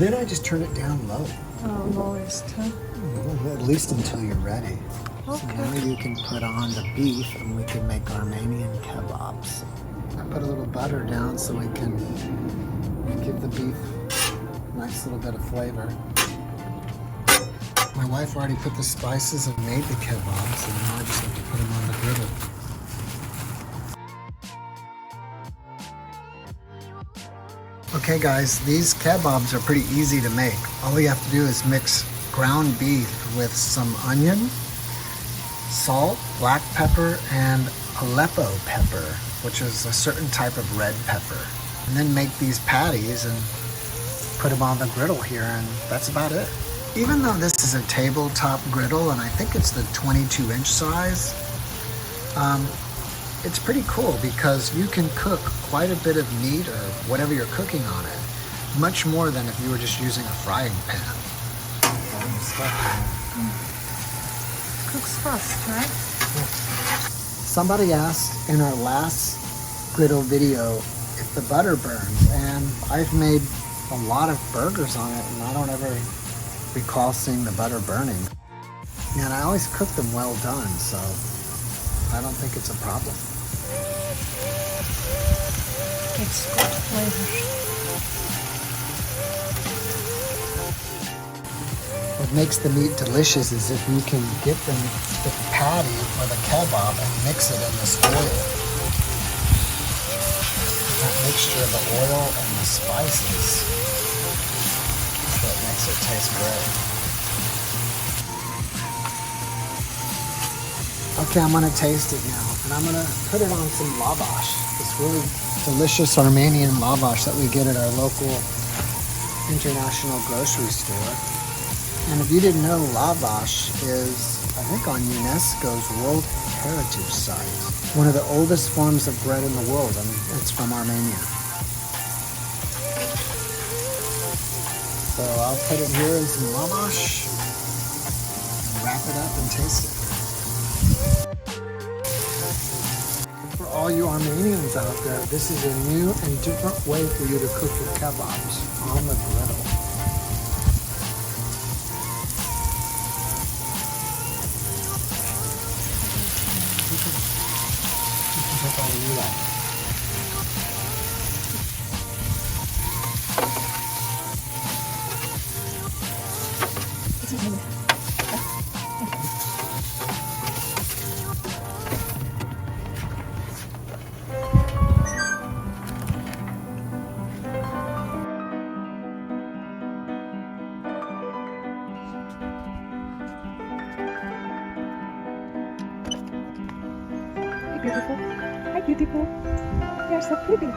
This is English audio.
then I just turn it down low. Oh, lowest, huh? At least until you're ready. Okay. So now you can put on the beef and we can make Armenian kebabs. I put a little butter down so we can give the beef a nice little bit of flavor. My wife already put the spices and made the kebabs, and now I just have to put them on the griddle. Okay guys, these kebabs are pretty easy to make. All you have to do is mix ground beef with some onion, salt, black pepper, and Aleppo pepper, which is a certain type of red pepper. And then make these patties and put them on the griddle here, and that's about it. Even though this is a tabletop griddle, and I think it's the 22-inch size, it's pretty cool because you can cook quite a bit of meat or whatever you're cooking on it, much more than if you were just using a frying pan. Cooks fast, right? Somebody asked in our last griddle video if the butter burns, and I've made a lot of burgers on it, and I don't ever recall seeing the butter burning. And I always cook them well done, so I don't think it's a problem. It's good flavor. What makes the meat delicious is if you can get the patty or the kebab and mix it in this oil. That mixture of the oil and the spices is what makes it taste great. Okay, I'm gonna taste it now, and I'm gonna put it on some lavash. This really delicious Armenian lavash that we get at our local international grocery store. And if you didn't know, lavash is, I think, on UNESCO's World Heritage Site. One of the oldest forms of bread in the world, and it's from Armenia. So I'll put it here in some lavash, and wrap it up and taste it. For all you Armenians out there, this is a new and different way for you to cook your kebabs on the griddle. Beautiful. Hi, beautiful. You're so pretty.